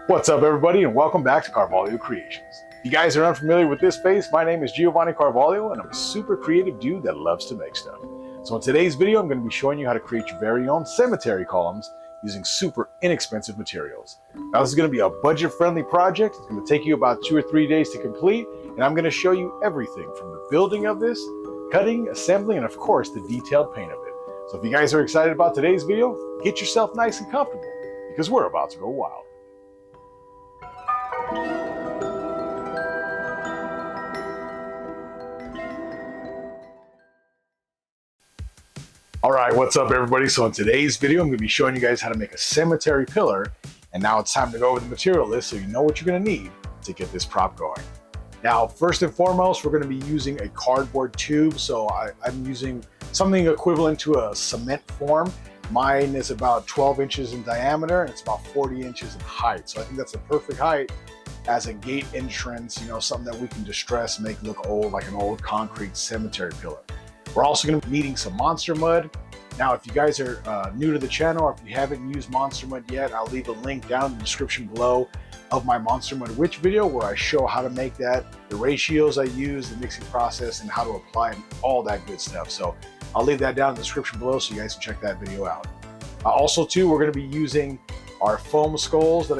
What's up, everybody, and welcome back to Carvalho Creations. If you guys are unfamiliar with this face, my name is Giovanni Carvalho, and I'm a super creative dude that loves to make stuff. So in today's video, I'm going to be showing you how to create your very own cemetery columns using super inexpensive materials. Now, this is going to be a budget-friendly project. It's going to take you about 2 or 3 days to complete, and I'm going to show you everything from the building of this, cutting, assembling, and of course, the detailed paint of it. So if you guys are excited about today's video, get yourself nice and comfortable, because we're about to go wild. All right, what's up, everybody? So in today's video, I'm going to be showing you guys how to make a cemetery pillar. And now it's time to go over the material list so you know what you're going to need to get this prop going. Now, first and foremost, we're going to be using a cardboard tube. So I'm using something equivalent to a cement form. Mine is about 12 inches in diameter and it's about 40 inches in height. So I think that's a perfect height as a gate entrance, you know, something that we can distress, make look old, like an old concrete cemetery pillar. We're also going to be needing some monster mud. Now, if you guys are new to the channel, or if you haven't used monster mud yet, I'll leave a link down in the description below of my monster mud witch video where I show how to make that, the ratios I use, the mixing process, and how to apply it, all that good stuff. So I'll leave that down in the description below so you guys can check that video out. Also, too, we're going to be using our foam skulls that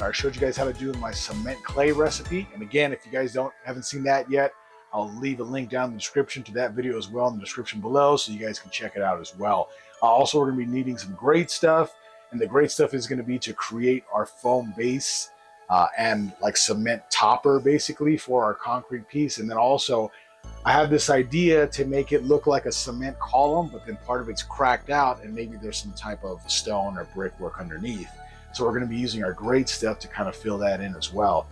I showed you guys how to do in my cement clay recipe. And again, if you guys haven't seen that yet, I'll leave a link down in the description to that video as well in the description below so you guys can check it out as well. Also, we're going to be needing some great stuff, and the great stuff is going to be to create our foam base and like cement topper basically for our concrete piece. And then also I have this idea to make it look like a cement column, but then part of it's cracked out and maybe there's some type of stone or brickwork underneath. So we're going to be using our great stuff to kind of fill that in as well.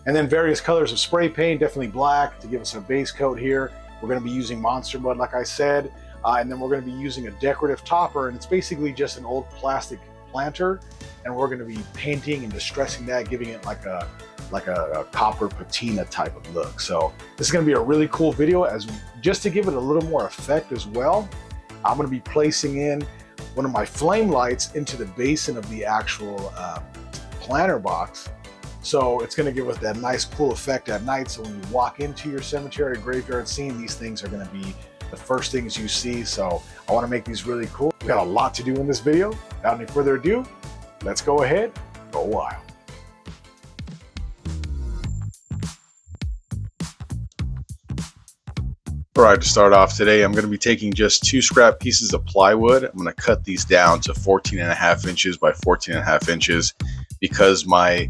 And then various colors of spray paint, definitely black to give us a base coat here. We're going to be using monster mud, like I said, and then we're going to be using a decorative topper, and it's basically just an old plastic planter, and we're going to be painting and distressing that, giving it like a copper patina type of look. So this is going to be a really cool video, just to give it a little more effect as well. I'm going to be placing in one of my flame lights into the basin of the actual planter box. So it's going to give us that nice cool effect at night. So when you walk into your cemetery or graveyard scene, these things are going to be the first things you see. So I want to make these really cool. We've got a lot to do in this video. Without any further ado, let's go ahead, go wild. All right, to start off today, I'm going to be taking just 2 scrap pieces of plywood. I'm going to cut these down to 14.5 inches by 14.5 inches because my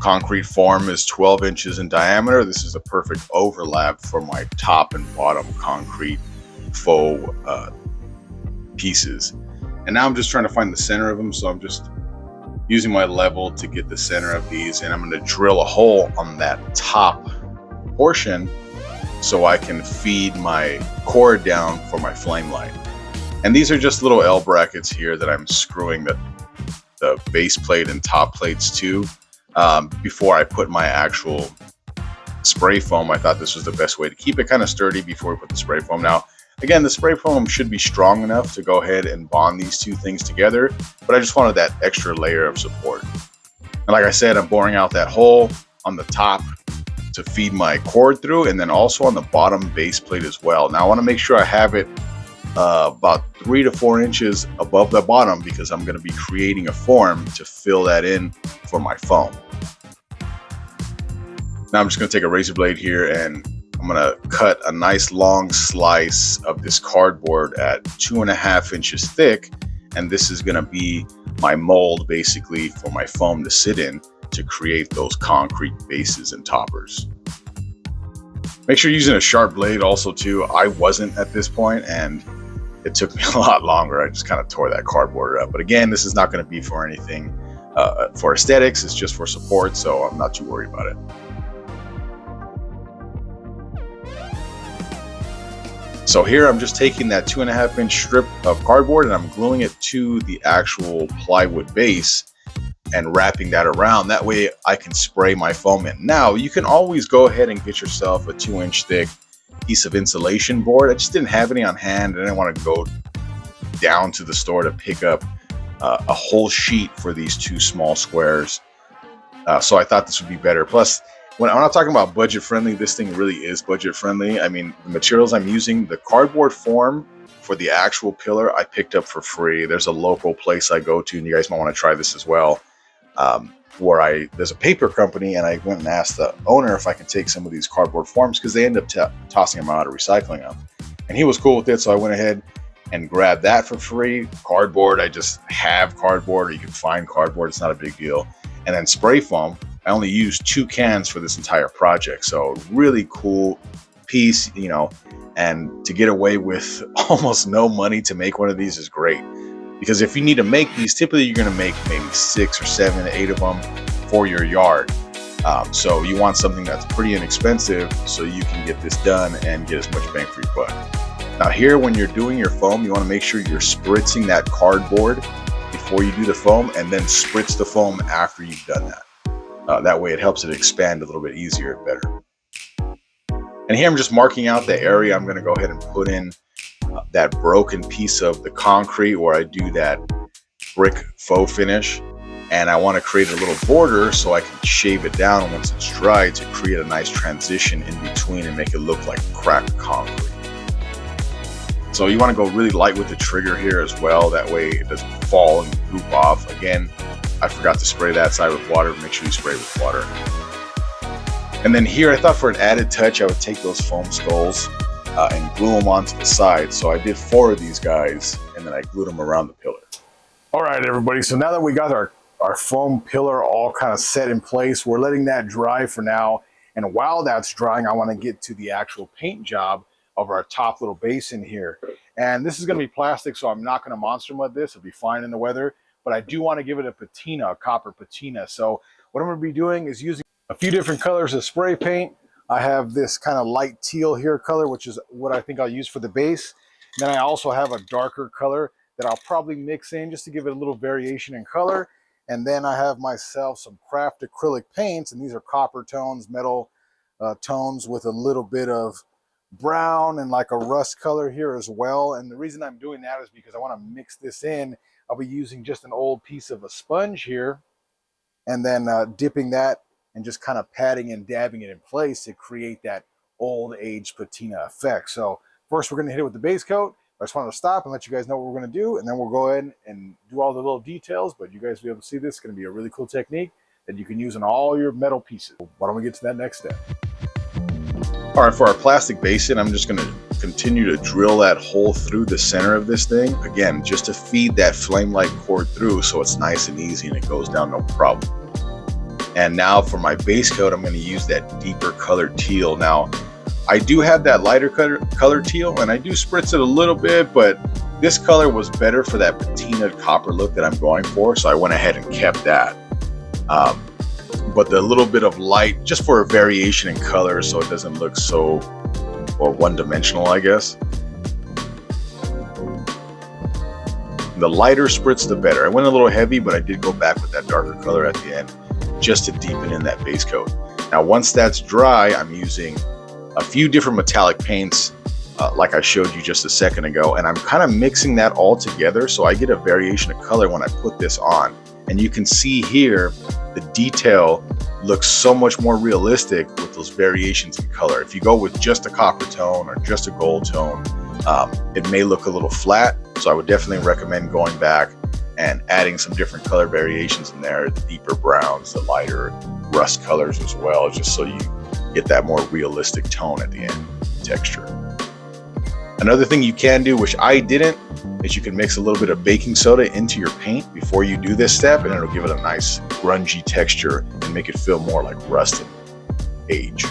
concrete form is 12 inches in diameter. This is a perfect overlap for my top and bottom concrete faux pieces. And now I'm just trying to find the center of them. So I'm just using my level to get the center of these. And I'm going to drill a hole on that top portion so I can feed my cord down for my flame light. And these are just little L brackets here that I'm screwing the base plate and top plates to. Before I put my actual spray foam, I thought this was the best way to keep it kind of sturdy before we put the spray foam. Now, again, the spray foam should be strong enough to go ahead and bond these two things together, but I just wanted that extra layer of support. And like I said, I'm boring out that hole on the top to feed my cord through, and then also on the bottom base plate as well. Now I want to make sure I have it about 3 to 4 inches above the bottom because I'm going to be creating a form to fill that in for my foam. Now I'm just going to take a razor blade here and I'm going to cut a nice long slice of this cardboard at 2.5 inches thick, and this is going to be my mold basically for my foam to sit in to create those concrete bases and toppers. Make sure you're using a sharp blade also too. I wasn't at this point and it took me a lot longer. I just kind of tore that cardboard up. But again, this is not going to be for anything for aesthetics. It's just for support, so I'm not too worried about it. So here I'm just taking that 2.5 inch strip of cardboard and I'm gluing it to the actual plywood base and wrapping that around. That way I can spray my foam in. Now you can always go ahead and get yourself a 2-inch thick piece of insulation board. I just didn't have any on hand. I didn't want to go down to the store to pick up a whole sheet for these 2 small squares. So I thought this would be better. Plus, when I'm not talking about budget friendly, this thing really is budget friendly. I mean, the materials I'm using, the cardboard form for the actual pillar, I picked up for free. There's a local place I go to, and you guys might want to try this as well. Where there's a paper company, and I went and asked the owner if I can take some of these cardboard forms because they end up tossing them out or recycling them. And he was cool with it, so I went ahead and grabbed that for free. Cardboard, I just have cardboard, or you can find cardboard, it's not a big deal. And then spray foam, I only used 2 cans for this entire project, so really cool piece, you know. And to get away with almost no money to make one of these is great. Because if you need to make these, typically you're going to make maybe 6 or 7, 8 of them for your yard. So you want something that's pretty inexpensive so you can get this done and get as much bang for your buck. Now here, when you're doing your foam, you want to make sure you're spritzing that cardboard before you do the foam, and then spritz the foam after you've done that. That way it helps it expand a little bit easier and better. And here I'm just marking out the area I'm going to go ahead and put in that broken piece of the concrete where I do that brick faux finish, and I want to create a little border so I can shave it down once it's dry to create a nice transition in between and make it look like cracked concrete. So you want to go really light with the trigger here as well, that way it doesn't fall and goop off. Again, I forgot to spray that side with water. Make sure you spray with water. And then here I thought for an added touch I would take those foam skulls and glue them onto the side. So I did 4 of these guys, and then I glued them around the pillar. All right, everybody. So now that we got our foam pillar all kind of set in place, we're letting that dry for now. And while that's drying, I want to get to the actual paint job of our top little basin here. And this is going to be plastic, so I'm not going to monster mud this. It'll be fine in the weather. But I do want to give it a patina, a copper patina. So what I'm going to be doing is using a few different colors of spray paint. I have this kind of light teal here color, which is what I think I'll use for the base. And then I also have a darker color that I'll probably mix in just to give it a little variation in color. And then I have myself some craft acrylic paints, and these are copper tones, metal tones with a little bit of brown and like a rust color here as well. And the reason I'm doing that is because I want to mix this in. I'll be using just an old piece of a sponge here, and then dipping that and just kind of patting and dabbing it in place to create that old age patina effect. So first we're going to hit it with the base coat. I just wanted to stop and let you guys know what we're going to do, and then we'll go ahead and do all the little details, but you guys will be able to see this. It's going to be a really cool technique that you can use on all your metal pieces. Why don't we get to that next step? All right, for our plastic basin, I'm just going to continue to drill that hole through the center of this thing. Again, just to feed that flame light cord through so it's nice and easy and it goes down no problem. And now for my base coat, I'm going to use that deeper colored teal. Now, I do have that lighter color teal, and I do spritz it a little bit, but this color was better for that patinaed copper look that I'm going for, so I went ahead and kept that. But the little bit of light, just for a variation in color so it doesn't look so, well, one-dimensional, I guess. The lighter spritz, the better. I went a little heavy, but I did go back with that darker color at the end just to deepen in that base coat. Now, once that's dry, I'm using a few different metallic paints, like I showed you just a second ago, and I'm kind of mixing that all together so I get a variation of color when I put this on. And you can see here, the detail looks so much more realistic with those variations in color. If you go with just a copper tone or just a gold tone, it may look a little flat. So I would definitely recommend going back and adding some different color variations in there, the deeper browns, the lighter rust colors as well, just so you get that more realistic tone at the end, texture. Another thing you can do, which I didn't, is you can mix a little bit of baking soda into your paint before you do this step, and it'll give it a nice grungy texture and make it feel more like rust and age.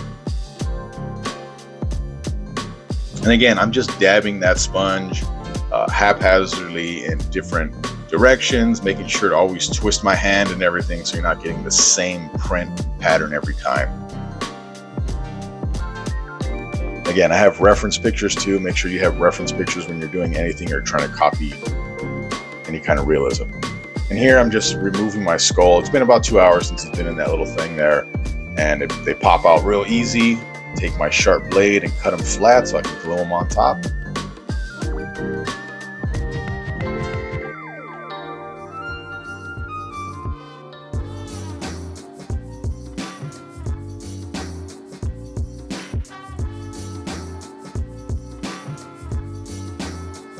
And again, I'm just dabbing that sponge haphazardly in different directions, making sure to always twist my hand and everything so you're not getting the same print pattern every time. Again, I have reference pictures too. Make sure you have reference pictures when you're doing anything or trying to copy any kind of realism. And here I'm just removing my skull. It's been about 2 hours since it's been in that little thing there, and they pop out real easy. Take my sharp blade and cut them flat so I can glue them on top.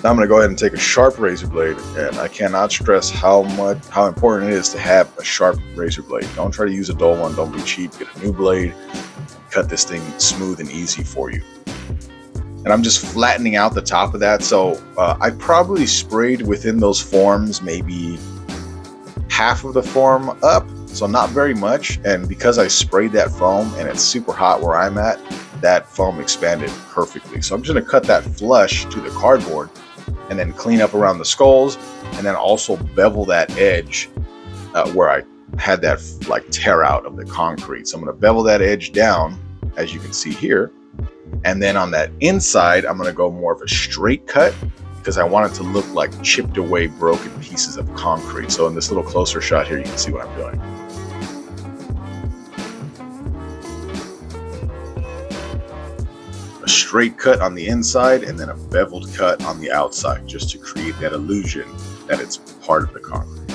Now I'm going to go ahead and take a sharp razor blade, and I cannot stress how important it is to have a sharp razor blade. Don't try to use a dull one. Don't be cheap. Get a new blade. Cut this thing smooth and easy for you. And I'm just flattening out the top of that. So I probably sprayed within those forms maybe half of the form up, so not very much. And because I sprayed that foam and it's super hot where I'm at, that foam expanded perfectly. So I'm just going to cut that flush to the cardboard and then clean up around the skulls, and then also bevel that edge where I had that like tear out of the concrete. So I'm going to bevel that edge down, as you can see here. And then on that inside, I'm going to go more of a straight cut because I want it to look like chipped away broken pieces of concrete. So in this little closer shot here, you can see what I'm doing. A straight cut on the inside and then a beveled cut on the outside, just to create that illusion that it's part of the concrete.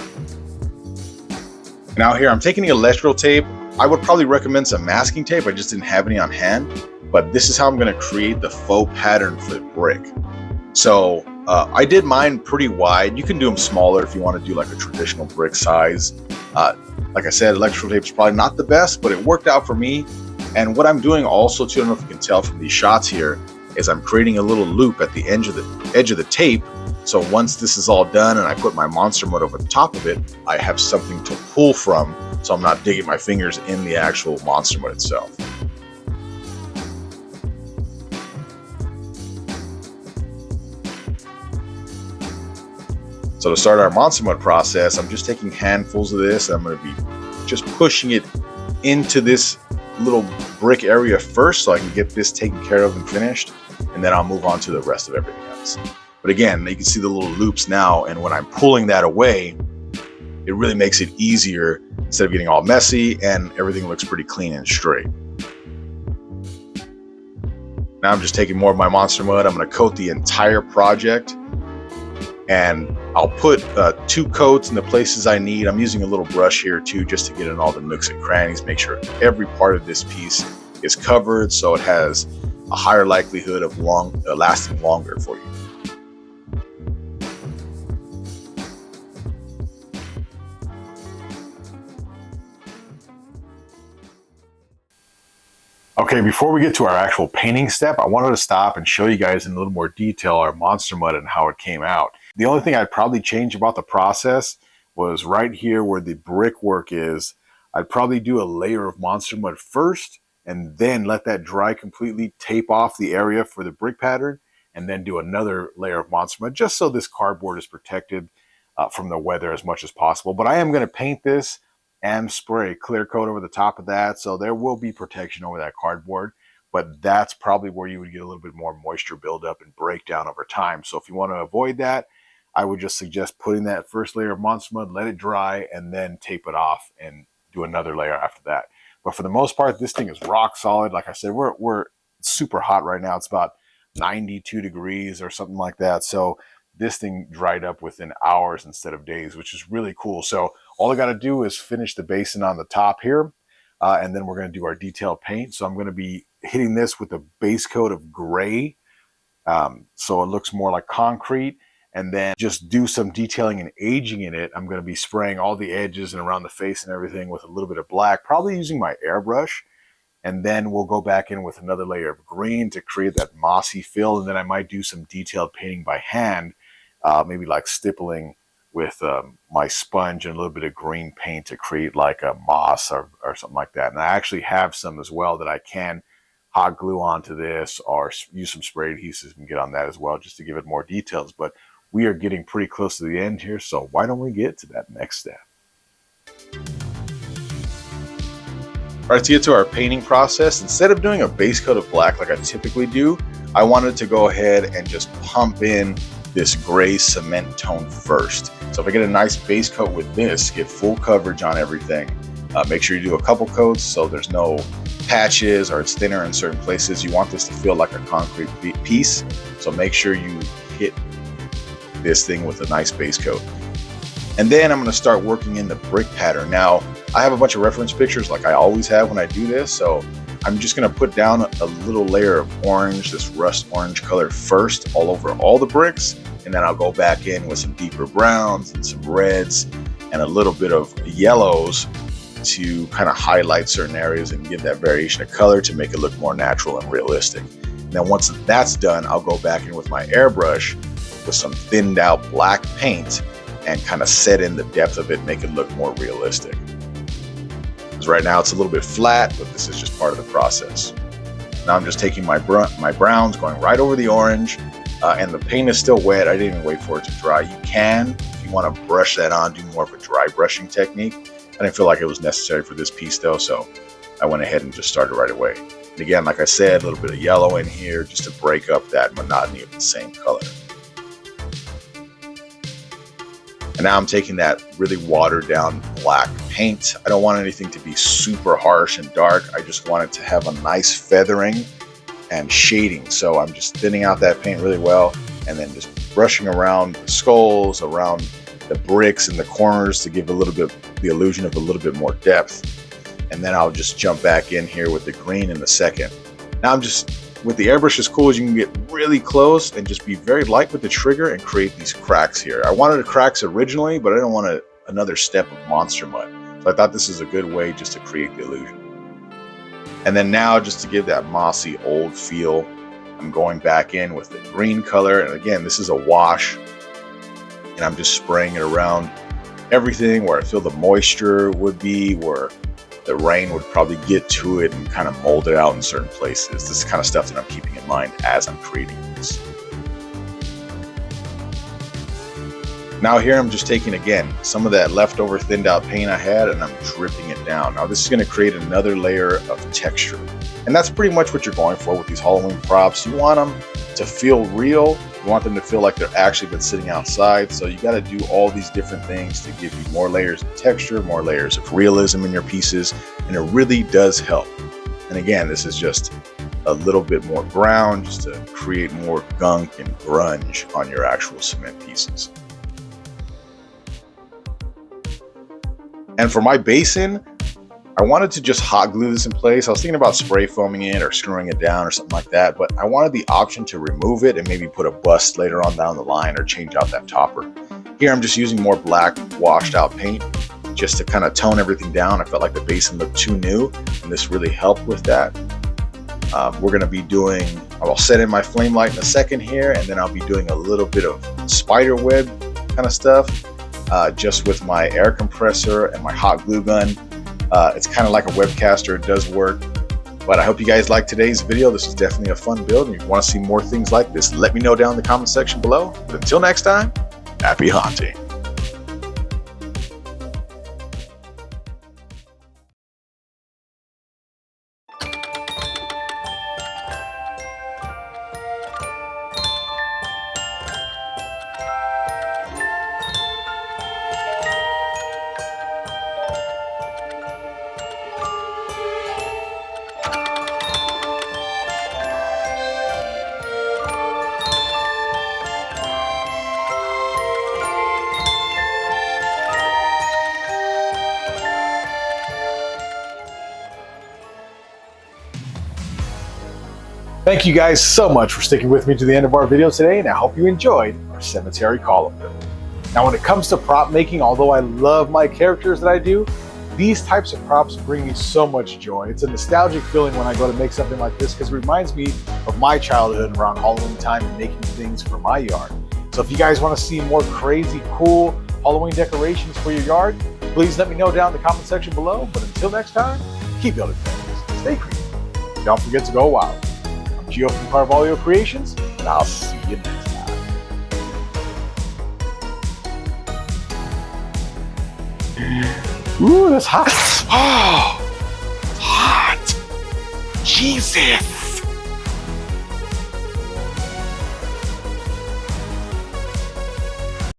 Now here, I'm taking the electrical tape. I would probably recommend some masking tape. I just didn't have any on hand, but this is how I'm going to create the faux pattern for the brick. So I did mine pretty wide. You can do them smaller if you want to do like a traditional brick size. Like I said, electrical tape is probably not the best, but it worked out for me. And what I'm doing also, too, I don't know if you can tell from these shots here, is I'm creating a little loop at the edge of the tape. So once this is all done and I put my monster mud over the top of it, I have something to pull from, so I'm not digging my fingers in the actual monster mud itself. So to start our monster mud process, I'm just taking handfuls of this, and I'm going to be just pushing it into this little brick area first so I can get this taken care of and finished, and then I'll move on to the rest of everything else. But again, you can see the little loops now, and when I'm pulling that away, it really makes it easier instead of getting all messy, and everything looks pretty clean and straight. Now I'm just taking more of my monster mud. I'm going to coat the entire project, and I'll put 2 coats in the places I need. I'm using a little brush here too, just to get in all the nooks and crannies, make sure every part of this piece is covered so it has a higher likelihood of lasting longer for you. Okay, before we get to our actual painting step, I wanted to stop and show you guys in a little more detail our monster mud and how it came out. The only thing I'd probably change about the process was right here where the brickwork is. I'd probably do a layer of monster mud first and then let that dry completely, tape off the area for the brick pattern, and then do another layer of monster mud just so this cardboard is protected from the weather as much as possible. But I am going to paint this and spray clear coat over the top of that, so there will be protection over that cardboard, but that's probably where you would get a little bit more moisture buildup and breakdown over time. So if you want to avoid that, I would just suggest putting that first layer of monster mud, let it dry, and then tape it off and do another layer after that. But for the most part, this thing is rock solid. Like I said, we're super hot right now. It's about 92 degrees or something like that. So this thing dried up within hours instead of days, which is really cool. So all I got to do is finish the basin on the top here, and then we're going to do our detailed paint. So I'm going to be hitting this with a base coat of gray, so it looks more like concrete, and then just do some detailing and aging in it. I'm going to be spraying all the edges and around the face and everything with a little bit of black, probably using my airbrush. And then we'll go back in with another layer of green to create that mossy feel. And then I might do some detailed painting by hand, maybe like stippling with my sponge and a little bit of green paint to create like a moss or something like that. And I actually have some as well that I can hot glue onto this or use some spray adhesives and get on that as well, just to give it more details. But we are getting pretty close to the end here, so why don't we get to that next step? All right, to get to our painting process, instead of doing a base coat of black like I typically do, I wanted to go ahead and just pump in this gray cement tone first. So if I get a nice base coat with this, get full coverage on everything. Make sure you do a couple coats so there's no patches or it's thinner in certain places. You want this to feel like a concrete piece, so make sure you hit this thing with a nice base coat. And then I'm going to start working in the brick pattern. Now, I have a bunch of reference pictures like I always have when I do this, so I'm just going to put down a little layer of orange, this rust orange color first all over all the bricks, and then I'll go back in with some deeper browns and some reds and a little bit of yellows to kind of highlight certain areas and give that variation of color to make it look more natural and realistic. And then once that's done, I'll go back in with my airbrush with some thinned out black paint and kind of set in the depth of it, make it look more realistic. Because right now it's a little bit flat, but this is just part of the process. Now I'm just taking my browns, going right over the orange, and the paint is still wet. I didn't even wait for it to dry. You can, if you want to brush that on, do more of a dry brushing technique. I didn't feel like it was necessary for this piece though, so I went ahead and just started right away. And again, like I said, a little bit of yellow in here just to break up that monotony of the same color. And now I'm taking that really watered down black paint. I don't want anything to be super harsh and dark. I just want it to have a nice feathering and shading. So I'm just thinning out that paint really well and then just brushing around the skulls, around the bricks and the corners to give a little bit the illusion of a little bit more depth. And then I'll just jump back in here with the green in a second. Now I'm just, with the airbrush as cool as you can get really close and just be very light with the trigger and create these cracks here. I wanted the cracks originally, but I didn't want another step of monster mud. So I thought this is a good way just to create the illusion. And then now, just to give that mossy old feel, I'm going back in with the green color. And again, this is a wash. And I'm just spraying it around everything where I feel the moisture would be, where the rain would probably get to it and kind of mold it out in certain places. This is the kind of stuff that I'm keeping in mind as I'm creating this. Now here I'm just taking, again, some of that leftover thinned out paint I had and I'm dripping it down. Now this is going to create another layer of texture. And that's pretty much what you're going for with these Halloween props. You want them to feel real. You want them to feel like they're actually been sitting outside. So you got to do all these different things to give you more layers of texture, more layers of realism in your pieces. And it really does help. And again, this is just a little bit more brown just to create more gunk and grunge on your actual cement pieces. And for my basin, I wanted to just hot glue this in place. I was thinking about spray foaming it or screwing it down or something like that, but I wanted the option to remove it and maybe put a bust later on down the line or change out that topper. Here I'm just using more black washed out paint just to kind of tone everything down. I felt like the basin looked too new and this really helped with that. We're going to be doing, I'll set in my flame light in a second here, and then I'll be doing a little bit of spider web kind of stuff just with my air compressor and my hot glue gun. It's kind of like a webcaster. It does work. But I hope you guys liked today's video. This was definitely a fun build. And if you want to see more things like this, let me know down in the comment section below. But until next time, happy haunting. Thank you guys so much for sticking with me to the end of our video today, and I hope you enjoyed our cemetery column build. Now when it comes to prop making, although I love my characters that I do, these types of props bring me so much joy. It's a nostalgic feeling when I go to make something like this because it reminds me of my childhood around Halloween time and making things for my yard. So if you guys want to see more crazy, cool Halloween decorations for your yard, please let me know down in the comment section below. But until next time, keep building things, stay creative, don't forget to go wild. Gio from Carve Creations, and I'll see you next time. Ooh, that's hot. Oh, it's hot. Jesus.